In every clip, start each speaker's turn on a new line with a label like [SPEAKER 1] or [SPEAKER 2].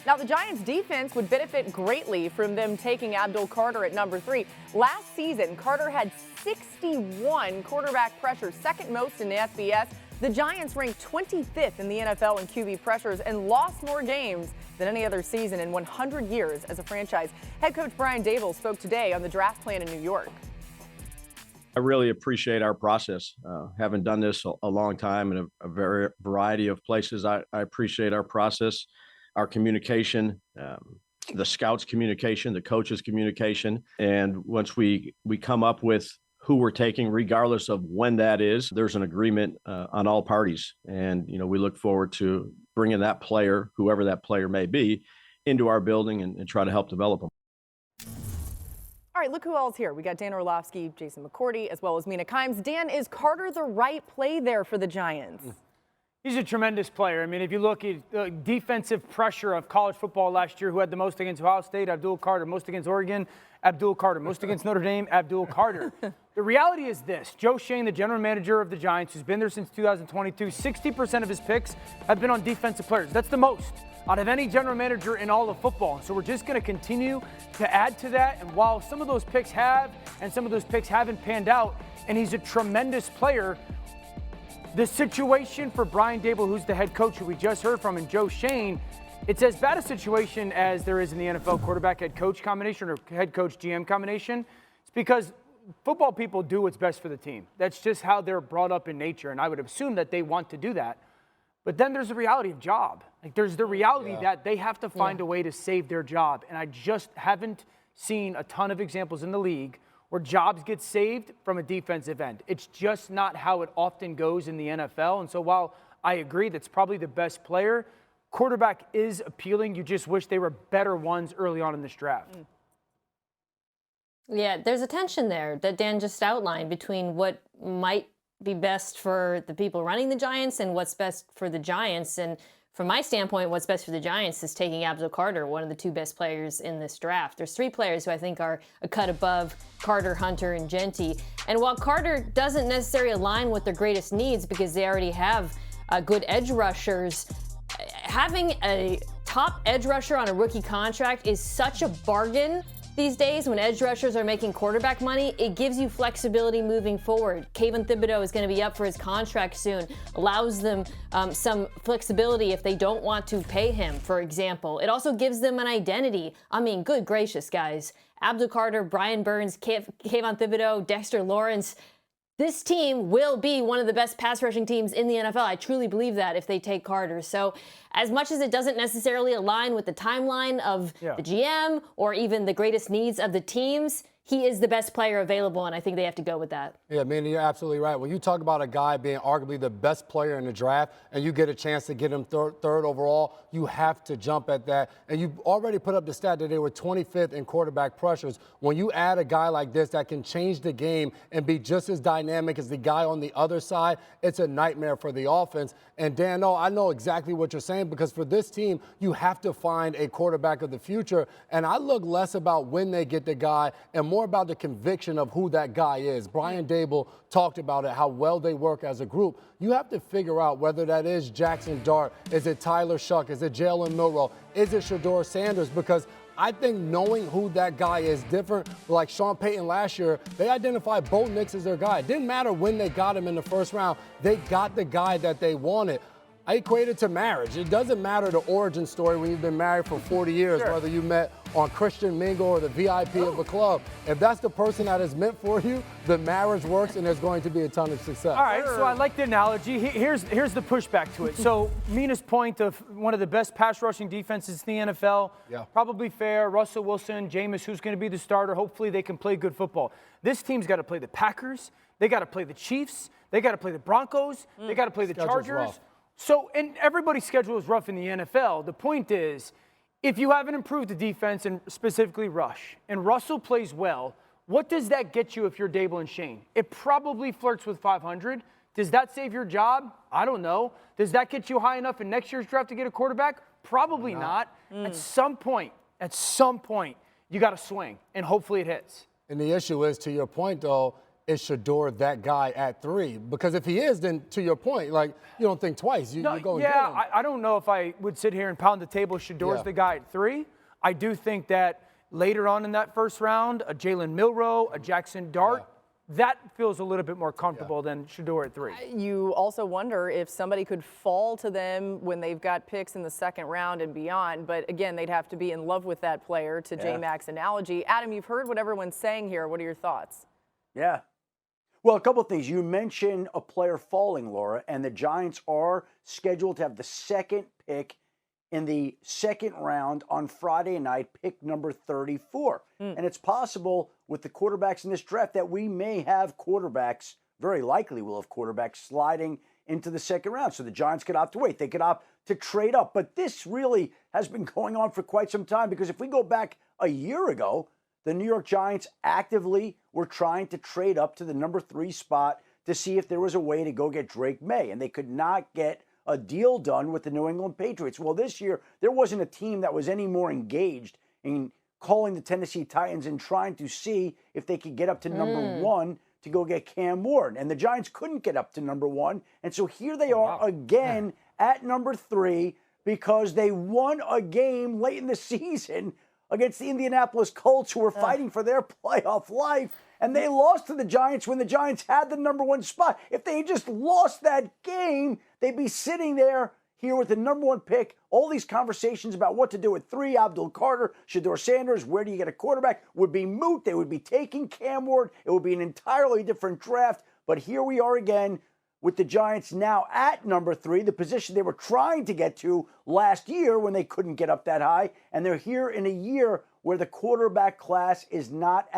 [SPEAKER 1] Now, the Giants' defense would benefit greatly from them taking Abdul Carter at number 3. Last season, Carter had 61 quarterback pressures, second most in the FBS. The Giants ranked 25th in the NFL in QB pressures and lost more games than any other season in 100 years as a franchise. Head coach Brian Daboll spoke today on the draft plan in New York.
[SPEAKER 2] I really appreciate our process. Having done this a long time in a variety of places, I appreciate our process, our communication, the scouts' communication, the coaches' communication. And once we come up with who we're taking, regardless of when that is, there's an agreement on all parties. And, we look forward to bringing that player, whoever that player may be, into our building and try to help develop them.
[SPEAKER 1] All right, look who else here. We got Dan Orlovsky, Jason McCourty, as well as Mina. Dan, is Carter the right play there for the Giants?
[SPEAKER 3] He's a tremendous player. I mean, if you look at the defensive pressure of college football last year, who had the most against Ohio State? Abdul Carter. Most against Oregon? Abdul Carter. Most against Notre Dame? Abdul Carter. The reality is this. Joe Schoen, the general manager of the Giants, who's been there since 2022, 60% of his picks have been on defensive players. That's the most out of any general manager in all of football. So we're just going to continue to add to that. And while some of those picks have and some of those picks haven't panned out, and he's a tremendous player, the situation for Brian Daboll, who's the head coach who we just heard from, and Joe Schoen, it's as bad a situation as there is in the NFL quarterback head coach combination or head coach GM combination. It's because football people do what's best for the team. That's just how they're brought up in nature, and I would assume that they want to do that. But then there's the reality of job. Like, there's the reality that they have to find a way to save their job, and I just haven't seen a ton of examples in the league where jobs get saved from a defensive end. It's just not how it often goes in the NFL. And so while I agree that's probably the best player, quarterback is appealing. You just wish they were better ones early on in this draft.
[SPEAKER 4] Yeah, there's a tension there that Dan just outlined between what might be best for the people running the Giants and what's best for the Giants. And from my standpoint, what's best for the Giants is taking Abdul Carter, one of the two best players in this draft. There's three players who I think are a cut above Carter, Hunter, and Genty. And while Carter doesn't necessarily align with their greatest needs because they already have good edge rushers, having a top edge rusher on a rookie contract is such a bargain these days when edge rushers are making quarterback money. It gives you flexibility moving forward. Kayvon Thibodeau is going to be up for his contract soon. Allows them some flexibility if they don't want to pay him, for example. It also gives them an identity. I mean, good gracious, guys. Abdul Carter, Brian Burns, Kayvon Thibodeau, Dexter Lawrence. This team will be one of the best pass rushing teams in the NFL. I truly believe that if they take Carter. So as much as it doesn't necessarily align with the timeline of the GM or even the greatest needs of the teams, he is the best player available, and I think they have to go with that.
[SPEAKER 5] Yeah, Mina, you're absolutely right. When you talk about a guy being arguably the best player in the draft and you get a chance to get him third overall, you have to jump at that. And you've already put up the stat that they were 25th in quarterback pressures. When you add a guy like this that can change the game and be just as dynamic as the guy on the other side, it's a nightmare for the offense. And Dan, I know exactly what you're saying, because for this team, you have to find a quarterback of the future. And I look less about when they get the guy and more about the conviction of who that guy is. Brian Daboll talked about it, how well they work as a group. You have to figure out whether that is Jaxson Dart, is it Tyler Shuck, is it Jalen Milroe, is it Shedeur Sanders, because I think knowing who that guy is different. Like Sean Payton last year, they identified Bo Nix as their guy. It didn't matter when they got him in the first round. They got the guy that they wanted. I equate it to marriage. It doesn't matter the origin story when you've been married for 40 years, whether you met on Christian Mingle or the VIP of a club. If that's the person that is meant for you, the marriage works and there's going to be a ton of success.
[SPEAKER 3] All right, so I like the analogy. Here's the pushback to it. So Mina's point of one of the best pass rushing defenses in the NFL, probably fair. Russell Wilson, Jameis, who's going to be the starter. Hopefully they can play good football. This team's got to play the Packers. They got to play the Chiefs. They got to play the Broncos. They got to play the Chargers. So, and everybody's schedule is rough in the NFL. The point is, if you haven't improved the defense and specifically rush, and Russell plays well, what does that get you if you're Daboll and Schoen? It probably flirts with 500. Does that save your job? I don't know. Does that get you high enough in next year's draft to get a quarterback? Probably not. At some point, you got to swing, and hopefully it hits.
[SPEAKER 5] And the issue is, to your point, though, is Shador that guy at 3? Because if he is, then to your point, like, you don't think twice. You go and get him.
[SPEAKER 3] I don't know if I would sit here and pound the table. Shador's the guy at 3. I do think that later on in that first round, a Jalen Milroe, a Jaxson Dart, that feels a little bit more comfortable than Shador at 3.
[SPEAKER 1] You also wonder if somebody could fall to them when they've got picks in the second round and beyond. But again, they'd have to be in love with that player, to J-Mac's analogy. Adam, you've heard what everyone's saying here. What are your thoughts?
[SPEAKER 6] Yeah. Well, a couple of things. You mentioned a player falling, Laura, and the Giants are scheduled to have the second pick in the second round on Friday night, pick number 34. And it's possible with the quarterbacks in this draft that we may have quarterbacks, very likely we'll have quarterbacks sliding into the second round. So the Giants could opt to wait. They could opt to trade up. But this really has been going on for quite some time, because if we go back a year ago, the New York Giants actively were trying to trade up to the number 3 spot to see if there was a way to go get Drake May, and they could not get a deal done with the New England Patriots. Well, this year, there wasn't a team that was any more engaged in calling the Tennessee Titans and trying to see if they could get up to number 1 to go get Cam Ward. And the Giants couldn't get up to number 1. And so here they are again at number 3, because they won a game late in the season against the Indianapolis Colts, who were fighting for their playoff life. And they lost to the Giants when the Giants had the number 1 spot. If they had just lost that game, they'd be sitting there here with the number 1 pick. All these conversations about what to do at 3, Abdul Carter, Shador Sanders, where do you get a quarterback, would be moot. They would be taking Cam Ward. It would be an entirely different draft. But here we are again with the Giants now at number 3, the position they were trying to get to last year when they couldn't get up that high. And they're here in a year where the quarterback class is not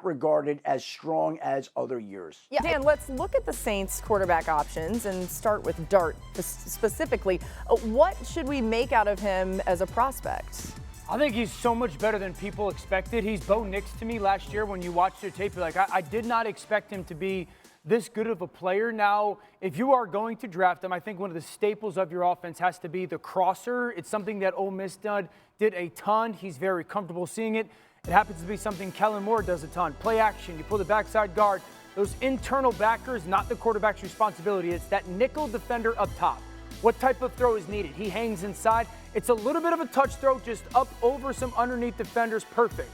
[SPEAKER 6] regarded as strong as other years.
[SPEAKER 1] Yeah, Dan, let's look at the Saints quarterback options and start with Dart specifically. What should we make out of him as a prospect?
[SPEAKER 3] I think he's so much better than people expected. He's Bo Nix to me last year. When you watch their tape, you're like, I did not expect him to be this good of a player. Now, if you are going to draft him, I think one of the staples of your offense has to be the crosser. It's something that Ole Miss did a ton. He's very comfortable seeing it. It happens to be something Kellen Moore does a ton. Play action, you pull the backside guard. Those internal backers, not the quarterback's responsibility. It's that nickel defender up top. What type of throw is needed? He hangs inside. It's a little bit of a touch throw, just up over some underneath defenders. Perfect.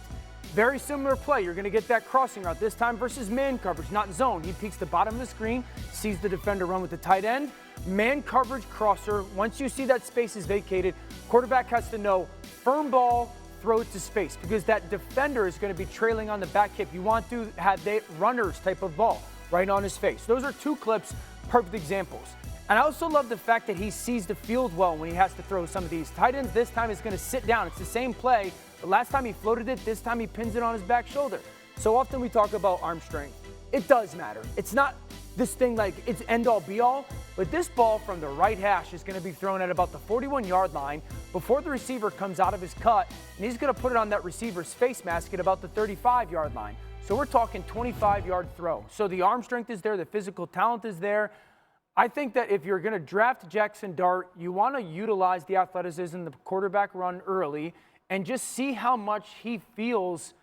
[SPEAKER 3] Very similar play. You're going to get that crossing route this time versus man coverage, not zone. He peeks the bottom of the screen, sees the defender run with the tight end. Man coverage crosser. Once you see that space is vacated, quarterback has to know firm ball, throw it to space, because that defender is going to be trailing on the back hip. You want to have that runner's type of ball right on his face. Those are 2 clips, perfect examples. And I also love the fact that he sees the field well when he has to throw some of these. Tight ends this time is going to sit down. It's the same play. The last time he floated it, this time he pins it on his back shoulder. So often we talk about arm strength. It does matter. It's not this thing like it's end-all be-all, but this ball from the right hash is going to be thrown at about the 41-yard line before the receiver comes out of his cut, and he's going to put it on that receiver's face mask at about the 35-yard line. So we're talking 25-yard throw. So the arm strength is there, the physical talent is there. I think that if you're going to draft Jaxson Dart, you want to utilize the athleticism, the quarterback run early, and just see how much he feels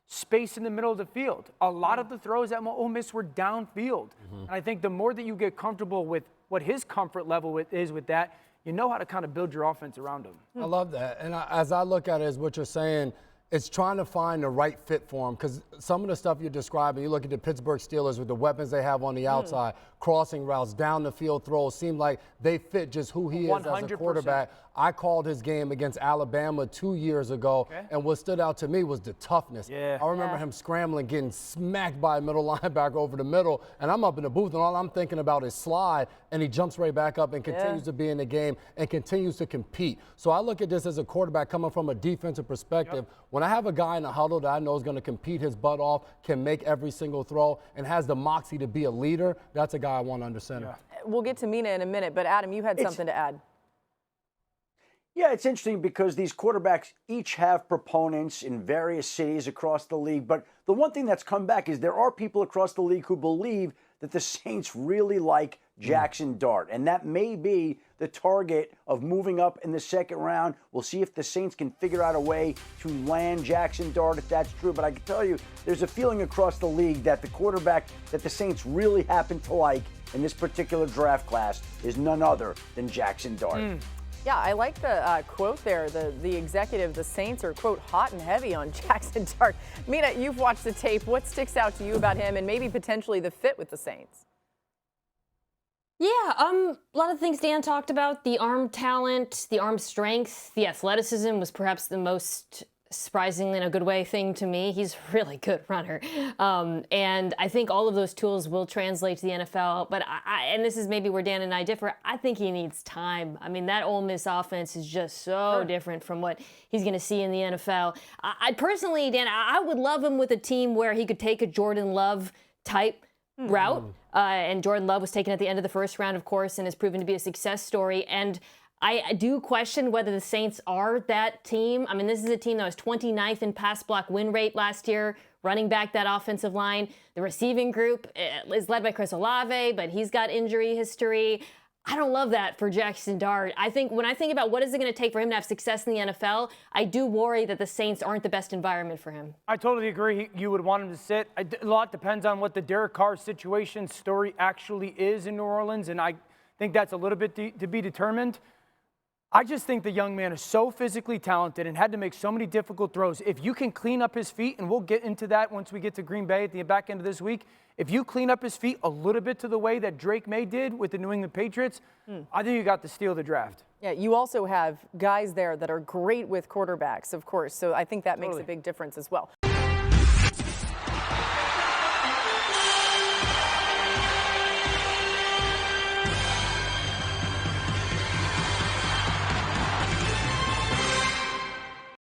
[SPEAKER 3] space in the middle of the field. A lot of the throws at Ole Miss were downfield. And I think the more that you get comfortable with what his comfort level is with that, you know how to kind of build your offense around him.
[SPEAKER 5] I love that. And as I look at it, as what you're saying, it's trying to find the right fit for him, because some of the stuff you're describing, you look at the Pittsburgh Steelers with the weapons they have on the outside, crossing routes, down the field throws, seem like they fit just who he is 100%. As a quarterback. I called his game against Alabama 2 years ago, and what stood out to me was the toughness. I remember him scrambling, getting smacked by a middle linebacker over the middle, and I'm up in the booth, and all I'm thinking about is slide, and he jumps right back up and continues to be in the game and continues to compete. So I look at this as a quarterback coming from a defensive perspective. When I have a guy in the huddle that I know is going to compete his butt off, can make every single throw, and has the moxie to be a leader, that's a guy I want under center.
[SPEAKER 1] We'll get to Mina in a minute, but Adam, you had something to add.
[SPEAKER 6] Yeah, it's interesting because these quarterbacks each have proponents in various cities across the league. But the one thing that's come back is there are people across the league who believe that the Saints really like Jaxson Dart, and that may be the target of moving up in the second round. We'll see if the Saints can figure out a way to land Jaxson Dart if that's true. But I can tell you, there's a feeling across the league that the quarterback that the Saints really happen to like in this particular draft class is none other than Jaxson Dart.
[SPEAKER 1] Yeah, I like the quote there. The executive, the Saints are, quote, hot and heavy on Jaxson Dart. Mina, you've watched the tape. What sticks out to you about him and maybe potentially the fit with the Saints?
[SPEAKER 4] Yeah, a lot of things Dan talked about. The arm talent, the arm strength, the athleticism was perhaps the most surprisingly in a good way thing to me. He's a really good runner. And I think all of those tools will translate to the NFL. But and this is maybe where Dan and I differ, I think he needs time. I mean, that Ole Miss offense is just so different from what he's going to see in the NFL. I personally, Dan, I would love him with a team where he could take a Jordan Love type route. And Jordan Love was taken at the end of the first round, of course, and has proven to be a success story. And I do question whether the Saints are that team. I mean, this is a team that was 29th in pass block win rate last year, running back that offensive line. The receiving group is led by Chris Olave, but he's got injury history. I don't love that for Jaxson Dart. I think when I think about what is it going to take for him to have success in the NFL, I do worry that the Saints aren't the best environment for him.
[SPEAKER 3] I totally agree. You would want him to sit. A lot depends on what the Derek Carr situation story actually is in New Orleans, and I think that's a little bit to be determined. I just think the young man is so physically talented and had to make so many difficult throws. If you can clean up his feet, and we'll get into that once we get to Green Bay at the back end of this week, if you clean up his feet a little bit to the way that Drake May did with the New England Patriots, I think you got to steal the draft.
[SPEAKER 1] Yeah, you also have guys there that are great with quarterbacks, of course, so I think that makes a big difference as well.